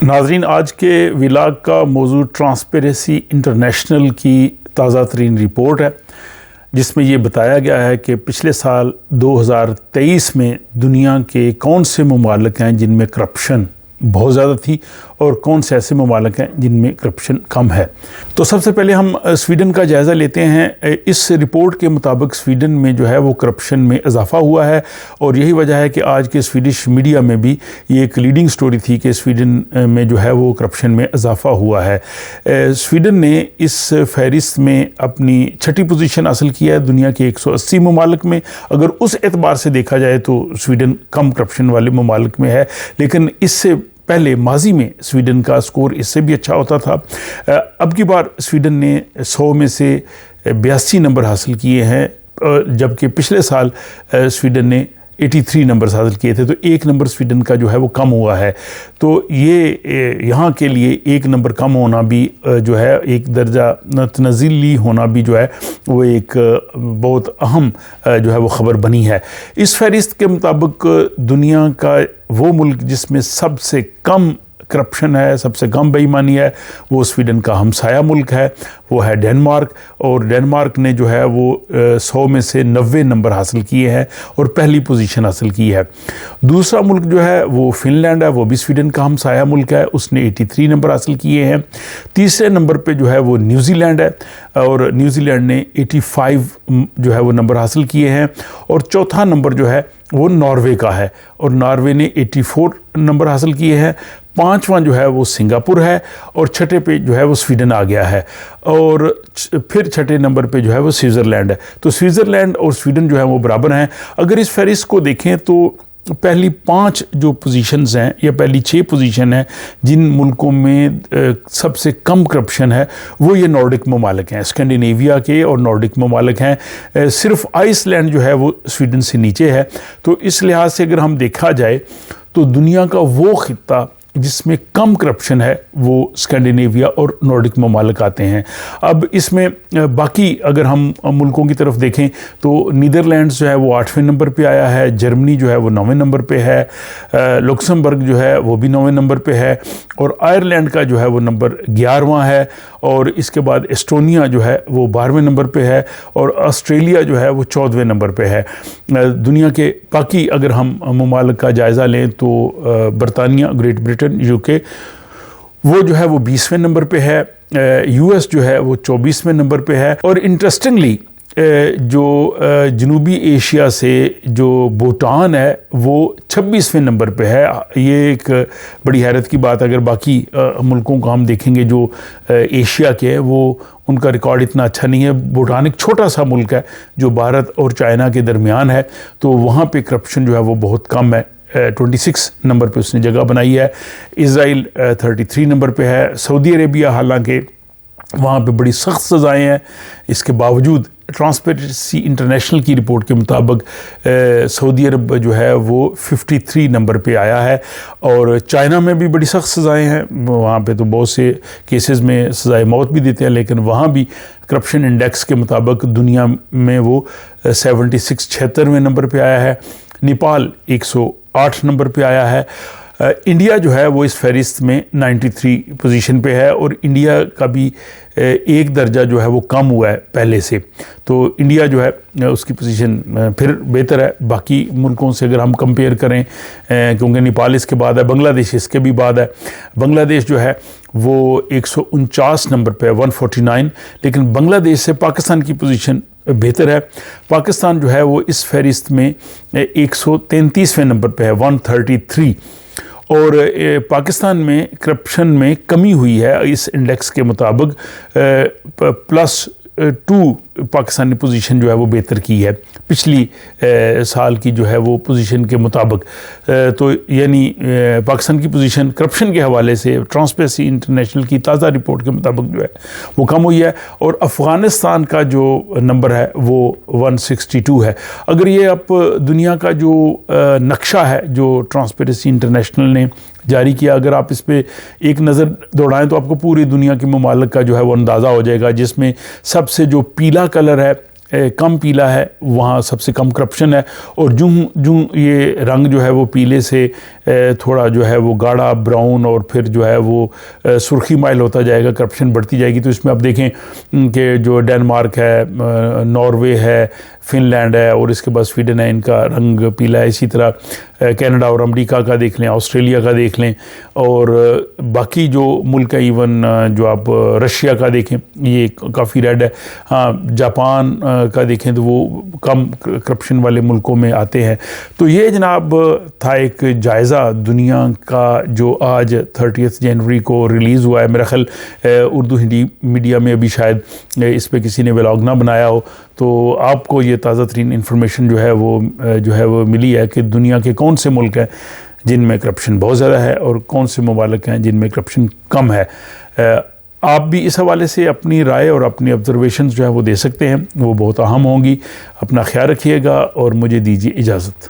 ناظرین، آج کے ولاگ کا موضوع ٹرانسپیرنسی انٹرنیشنل کی تازہ ترین رپورٹ ہے، جس میں یہ بتایا گیا ہے کہ پچھلے سال 2023 میں دنیا کے کون سے ممالک ہیں جن میں کرپشن بہت زیادہ تھی اور کون سے ایسے ممالک ہیں جن میں کرپشن کم ہے۔ تو سب سے پہلے ہم سویڈن کا جائزہ لیتے ہیں۔ اس رپورٹ کے مطابق سویڈن میں جو ہے وہ کرپشن میں اضافہ ہوا ہے، اور یہی وجہ ہے کہ آج کے سویڈش میڈیا میں بھی یہ ایک لیڈنگ سٹوری تھی کہ سویڈن میں جو ہے وہ کرپشن میں اضافہ ہوا ہے۔ سویڈن نے اس فہرست میں اپنی 6ٹھی پوزیشن حاصل کی ہے دنیا کے 180 ممالک میں۔ اگر اس اعتبار سے دیکھا جائے تو سویڈن کم کرپشن والے ممالک میں ہے، لیکن اس سے پہلے ماضی میں سویڈن کا سکور اس سے بھی اچھا ہوتا تھا۔ اب کی بار سویڈن نے 100 میں سے 82 نمبر حاصل کیے ہیں، جبکہ پچھلے سال سویڈن نے 83 نمبر حاصل کیے تھے، تو 1 نمبر سویڈن کا جو ہے وہ کم ہوا ہے۔ تو یہ یہاں کے لیے 1 نمبر کم ہونا بھی جو ہے، ایک درجہ تنزلی ہونا بھی جو ہے وہ ایک بہت اہم جو ہے وہ خبر بنی ہے۔ اس فہرست کے مطابق دنیا کا وہ ملک جس میں سب سے کم کرپشن ہے، سب سے کم بے ایمانی ہے، وہ سویڈن کا ہمسایہ ملک ہے، وہ ہے ڈنمارک، اور ڈنمارک نے جو ہے وہ 100 میں سے 90 نمبر حاصل کیے ہیں اور پہلی پوزیشن حاصل کی ہے۔ دوسرا ملک جو ہے وہ فن لینڈ ہے، وہ بھی سویڈن کا ہمسایہ ملک ہے، اس نے 83 نمبر حاصل کیے ہیں۔ تیسرے نمبر پہ جو ہے وہ نیوزی لینڈ ہے، اور نیوزی لینڈ نے 85 جو ہے وہ نمبر حاصل کیے ہیں۔ اور چوتھا نمبر جو ہے وہ ناروے کا ہے، اور ناروے نے 84 نمبر حاصل کیے ہیں۔ پانچواں جو ہے وہ سنگاپور ہے، اور چھٹے پہ جو ہے وہ سویڈن آ گیا ہے، اور پھر چھٹے نمبر پہ جو ہے وہ سوئٹزرلینڈ ہے۔ تو سوئٹزرلینڈ اور سویڈن جو ہے وہ برابر ہیں۔ اگر اس فہرست کو دیکھیں تو پہلی 5 جو پوزیشنز ہیں، یا پہلی 6 پوزیشن ہیں جن ملکوں میں سب سے کم کرپشن ہے، وہ یہ نارڈک ممالک ہیں، اسکینڈینیویا کے اور نارڈک ممالک ہیں۔ صرف آئس لینڈ جو ہے وہ سویڈن سے نیچے ہے۔ تو اس لحاظ سے اگر ہم دیکھا جائے تو دنیا کا وہ خطہ جس میں کم کرپشن ہے وہ اسکینڈینیویا اور نارڈک ممالک آتے ہیں۔ اب اس میں باقی اگر ہم ملکوں کی طرف دیکھیں تو نیدرلینڈز جو ہے وہ 8ویں نمبر پہ آیا ہے، جرمنی جو ہے وہ 9ویں نمبر پہ ہے، لکسمبرگ جو ہے وہ بھی 9ویں نمبر پہ ہے، اور آئرلینڈ کا جو ہے وہ نمبر 11واں ہے، اور اس کے بعد اسٹونیا جو ہے وہ 12ویں نمبر پہ ہے، اور آسٹریلیا جو ہے وہ 14ویں نمبر پہ ہے۔ دنیا کے باقی اگر ہم ممالک کا جائزہ لیں تو برطانیہ، گریٹ برٹن، یو کے، وہ جو ہے وہ 20ویں نمبر پہ ہے، یو ایس جو ہے وہ 24ویں نمبر پہ ہے، اور انٹرسٹنگلی جو جنوبی ایشیا سے جو بھوٹان ہے وہ 26ویں نمبر پہ ہے۔ یہ ایک بڑی حیرت کی بات، اگر باقی ملکوں کو ہم دیکھیں گے جو ایشیا کے ہیں، وہ ان کا ریکارڈ اتنا اچھا نہیں ہے۔ بھوٹان ایک چھوٹا سا ملک ہے جو بھارت اور چائنا کے درمیان ہے، تو وہاں پہ کرپشن جو ہے وہ بہت کم ہے۔ 26 نمبر پہ اس نے جگہ بنائی ہے۔ اسرائیل 33 نمبر پہ ہے۔ سعودی عربیہ، حالانکہ وہاں پہ بڑی سخت سزائیں ہیں، اس کے باوجود ٹرانسپیرنسی انٹرنیشنل کی رپورٹ کے مطابق سعودی عرب جو ہے وہ 53 نمبر پہ آیا ہے۔ اور چائنا میں بھی بڑی سخت سزائیں ہیں، وہاں پہ تو بہت سے کیسز میں سزائے موت بھی دیتے ہیں، لیکن وہاں بھی کرپشن انڈیکس کے مطابق دنیا میں وہ 76 نمبر پہ آیا ہے۔ نیپال 108 نمبر پہ آیا ہے۔ انڈیا جو ہے وہ اس فہرست میں 93 پوزیشن پہ ہے، اور انڈیا کا بھی ایک درجہ جو ہے وہ کم ہوا ہے پہلے سے۔ تو انڈیا جو ہے اس کی پوزیشن پھر بہتر ہے باقی ملکوں سے اگر ہم کمپیئر کریں، کیونکہ نیپال اس کے بعد ہے، بنگلہ دیش اس کے بھی بعد ہے۔ بنگلہ دیش جو ہے وہ 149 نمبر پہ ہے، 149، لیکن بنگلہ دیش سے پاکستان کی پوزیشن بہتر ہے۔ پاکستان جو ہے وہ اس فہرست میں 133ویں نمبر پہ ہے، 133، اور پاکستان میں کرپشن میں کمی ہوئی ہے اس انڈیکس کے مطابق، +2 پاکستانی پوزیشن جو ہے وہ بہتر کی ہے پچھلی سال کی جو ہے وہ پوزیشن کے مطابق۔ تو یعنی پاکستان کی پوزیشن کرپشن کے حوالے سے ٹرانسپیرنسی انٹرنیشنل کی تازہ رپورٹ کے مطابق جو ہے وہ کم ہوئی ہے، اور افغانستان کا جو نمبر ہے وہ 162 ہے۔ اگر یہ اب دنیا کا جو نقشہ ہے جو ٹرانسپیرنسی انٹرنیشنل نے جاری کیا، اگر آپ اس پہ ایک نظر دوڑائیں تو آپ کو پوری دنیا کے ممالک کا جو ہے وہ اندازہ ہو جائے گا، جس میں سب سے جو پیلا کلر ہے کم پیلا ہے وہاں سب سے کم کرپشن ہے، اور جوں یہ رنگ جو ہے وہ پیلے سے تھوڑا جو ہے وہ گاڑھا براؤن اور پھر جو ہے وہ سرخی مائل ہوتا جائے گا، کرپشن بڑھتی جائے گی. تو اس میں اب دیکھیں کہ جو ڈینمارک ہے، ناروے ہے، فن لینڈ ہے، اور اس کے بعد سویڈن ہے، ان کا رنگ پیلا ہے. اسی طرح کینیڈا اور امریکہ کا دیکھ لیں، آسٹریلیا کا دیکھ لیں، اور باقی جو ملک ہے، ایون جو آپ رشیا کا دیکھیں یہ کافی ریڈ ہے. ہاں جاپان کا دیکھیں تو وہ کم کرپشن والے ملکوں میں آتے ہیں. تو یہ جناب تھا ایک جائزہ دنیا کا جو آج 30 جنوری کو ریلیز ہوا ہے. میرا خیال اردو ہندی میڈیا میں ابھی شاید اس پہ کسی نے ولاگ نہ بنایا ہو، تو آپ کو یہ تازہ ترین انفارمیشن جو ہے وہ ملی ہے کہ دنیا کے کون سے ملک ہیں جن میں کرپشن بہت زیادہ ہے اور کون سے ممالک ہیں جن میں کرپشن کم ہے. آپ بھی اس حوالے سے اپنی رائے اور اپنی آبزرویشنز جو ہے وہ دے سکتے ہیں، وہ بہت اہم ہوں گی. اپنا خیال رکھیے گا اور مجھے دیجیے اجازت.